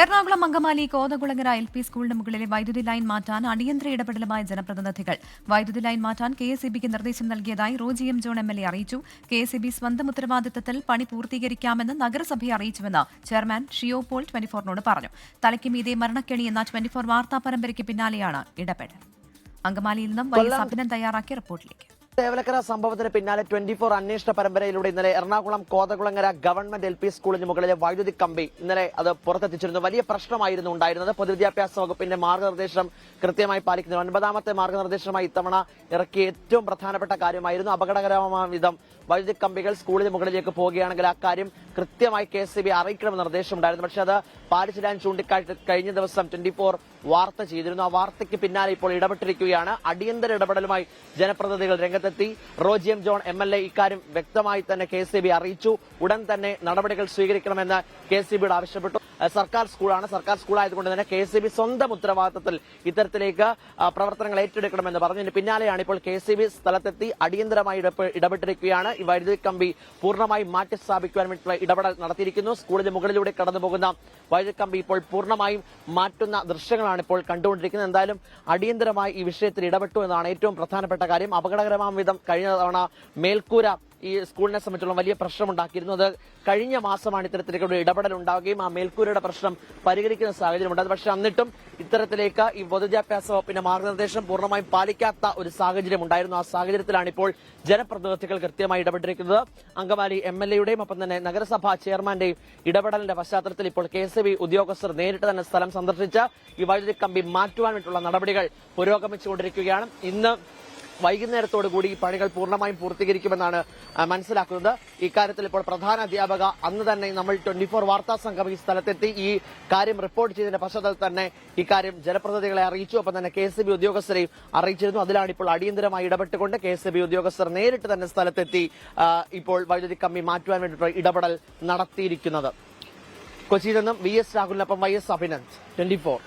Ernakulam Angamaly Kothakulangara LP സ്കൂളിന് മുകളിലെ വൈദ്യുതി ലൈൻ മാറ്റാൻ അടിയന്തര ഇടപെടലുമായി ജനപ്രതിനിധികൾ. വൈദ്യുതി ലൈൻ മാറ്റാൻ KSEBക്ക് നിർദ്ദേശം നൽകിയതായി റോജി എം ജോൺ MLA അറിയിച്ചു. KSEB സ്വന്തം ഉത്തരവാദിത്തത്തിൽ പണി പൂർത്തീകരിക്കാമെന്ന് നഗരസഭയെ അറിയിച്ചുവെന്ന് ചെയർമാൻ ഷിയോ പോൾ 24നോട് പറഞ്ഞു. തലയ്ക്ക് മീതെ മരണക്കെണി എന്ന 24 വാർത്താ പരമ്പരയ്ക്ക് പിന്നാലെയാണ് ഇടപെടൽ. അങ്കമാലിയിൽ നിന്നും വൈഎസ് അഭിനന്ദൻ തയ്യാറാക്കിയ റിപ്പോർട്ടിലേക്ക്. തേവലക്കര സംഭവത്തിന് പിന്നാലെ 24 അന്വേഷണ പരമ്പരയിലൂടെ ഇന്നലെ എറണാകുളം കോതകുളങ്ങര ഗവൺമെന്റ് LP സ്കൂളിന് മുകളിലെ വൈദ്യുതി കമ്പി ഇന്നലെ അത് പുറത്തെത്തിച്ചിരുന്നു. വലിയ പ്രശ്നമായിരുന്നു ഉണ്ടായിരുന്നത്. പൊതുവിദ്യാഭ്യാസ വകുപ്പിന്റെ മാർഗനിർദ്ദേശം കൃത്യമായി പാലിക്കുന്നു. 9ാമത്തെ മാർഗനിർദ്ദേശമായി ഇത്തവണ ഇറക്കിയ ഏറ്റവും പ്രധാനപ്പെട്ട കാര്യമായിരുന്നു അപകടകരമായ വിധം വൈദ്യുതി കമ്പികൾ സ്കൂളിന് മുകളിലേക്ക് പോവുകയാണെങ്കിൽ ആ കാര്യം കൃത്യമായി KSEB അറിയിക്കണമെന്ന് നിർദ്ദേശമുണ്ടായിരുന്നു. പക്ഷെ അത് പാലിച്ചിടാൻ ചൂണ്ടിക്കാട്ടി കഴിഞ്ഞ ദിവസം 24 വാർത്ത ചെയ്തിരുന്നു. ആ വാർത്തയ്ക്ക് പിന്നാലെ ഇപ്പോൾ ഇടപെട്ടിരിക്കുകയാണ്. അടിയന്തര ഇടപെടലുമായി ജനപ്രതിനിധികൾ രംഗത്തെത്തി. റോജി എം ജോൺ MLA ഇക്കാര്യം വ്യക്തമായി തന്നെ KSEB അറിയിച്ചു. ഉടൻ തന്നെ നടപടികൾ സ്വീകരിക്കണമെന്ന് KSEBയോട് ആവശ്യപ്പെട്ടു. സർക്കാർ സ്കൂളാണ്. സർക്കാർ സ്കൂളായതുകൊണ്ട് തന്നെ KSEB സ്വന്തം ഉത്തരവാദിത്തത്തിൽ ഇത്തരത്തിലേക്ക് പ്രവർത്തനങ്ങൾ ഏറ്റെടുക്കണമെന്ന് പറഞ്ഞതിന് പിന്നാലെയാണ് ഇപ്പോൾ KSEB സ്ഥലത്തെത്തി അടിയന്തരമായി ഇടപെട്ടിരിക്കുകയാണ്. ഈ വൈദ്യുതി കമ്പി പൂർണ്ണമായും മാറ്റി സ്ഥാപിക്കുവാൻ വേണ്ടിയിട്ടുള്ള ഇടപെടൽ നടത്തിയിരിക്കുന്നു. സ്കൂളിന് മുകളിലൂടെ കടന്നുപോകുന്ന വൈദ്യുതി കമ്പി ഇപ്പോൾ പൂർണ്ണമായും മാറ്റുന്ന ദൃശ്യങ്ങളാണ് ഇപ്പോൾ കണ്ടുകൊണ്ടിരിക്കുന്നത്. എന്തായാലും അടിയന്തരമായി ഈ വിഷയത്തിൽ ഇടപെട്ടു എന്നതാണ് ഏറ്റവും പ്രധാനപ്പെട്ട കാര്യം. അപകടകരമായ വിധം കഴിഞ്ഞ തവണ മേൽക്കൂര ഈ സ്കൂളിനെ സംബന്ധിച്ചുള്ള വലിയ പ്രശ്നമുണ്ടാക്കിയിരുന്നു. അത് കഴിഞ്ഞ മാസമാണ് ഇത്തരത്തിലേക്ക് ഇടപെടൽ ഉണ്ടാവുകയും ആ മേൽക്കൂരയുടെ പ്രശ്നം പരിഹരിക്കുന്ന സാഹചര്യമുണ്ട്. പക്ഷേ എന്നിട്ടും ഇത്തരത്തിലേക്ക് ഈ പൊതുവിദ്യാഭ്യാസ വകുപ്പിന്റെ മാർഗനിർദ്ദേശം പൂർണ്ണമായും പാലിക്കാത്ത ഒരു സാഹചര്യം ഉണ്ടായിരുന്നു. ആ സാഹചര്യത്തിലാണ് ഇപ്പോൾ ജനപ്രതിനിധികൾ കൃത്യമായി ഇടപെട്ടിരിക്കുന്നത്. അങ്കമാലി MLAയുടെയും ഒപ്പം തന്നെ നഗരസഭാ ചെയർമാന്റെയും ഇടപെടലിന്റെ പശ്ചാത്തലത്തിൽ ഇപ്പോൾ KSEB ഉദ്യോഗസ്ഥർ നേരിട്ട് തന്നെ സ്ഥലം സന്ദർശിച്ച് ഈ വൈദ്യുതി കമ്പി മാറ്റുവാൻ വേണ്ടിയിട്ടുള്ള നടപടികൾ പുരോഗമിച്ചുകൊണ്ടിരിക്കുകയാണ്. ഇന്ന് വൈകുന്നേരത്തോടു കൂടി ഈ പണികൾ പൂർണ്ണമായും പൂർത്തീകരിക്കുമെന്നാണ് മനസ്സിലാക്കുന്നത്. ഇക്കാര്യത്തിൽ ഇപ്പോൾ പ്രധാന അധ്യാപക അന്ന് തന്നെ നമ്മൾ 24 വാർത്താ സംഘം ഈ സ്ഥലത്തെത്തി ഈ കാര്യം റിപ്പോർട്ട് ചെയ്തതിന്റെ പശ്ചാത്തലത്തിൽ തന്നെ ഇക്കാര്യം ജനപ്രതിനിധികളെ അറിയിച്ചു. ഒപ്പം തന്നെ KSEB ഉദ്യോഗസ്ഥരെയും അറിയിച്ചിരുന്നു. അതിലാണ് ഇപ്പോൾ അടിയന്തരമായി ഇടപെട്ടുകൊണ്ട് KSEB ഉദ്യോഗസ്ഥർ നേരിട്ട് തന്നെ സ്ഥലത്തെത്തി ഇപ്പോൾ വൈദ്യുതി കമ്പി മാറ്റുവാൻ വേണ്ടിയിട്ടുള്ള ഇടപെടൽ നടത്തിയിരിക്കുന്നത്. കൊച്ചിയിൽ നിന്നും VS രാഹുലിനൊപ്പം YS അഭിനന്ദ്, 24.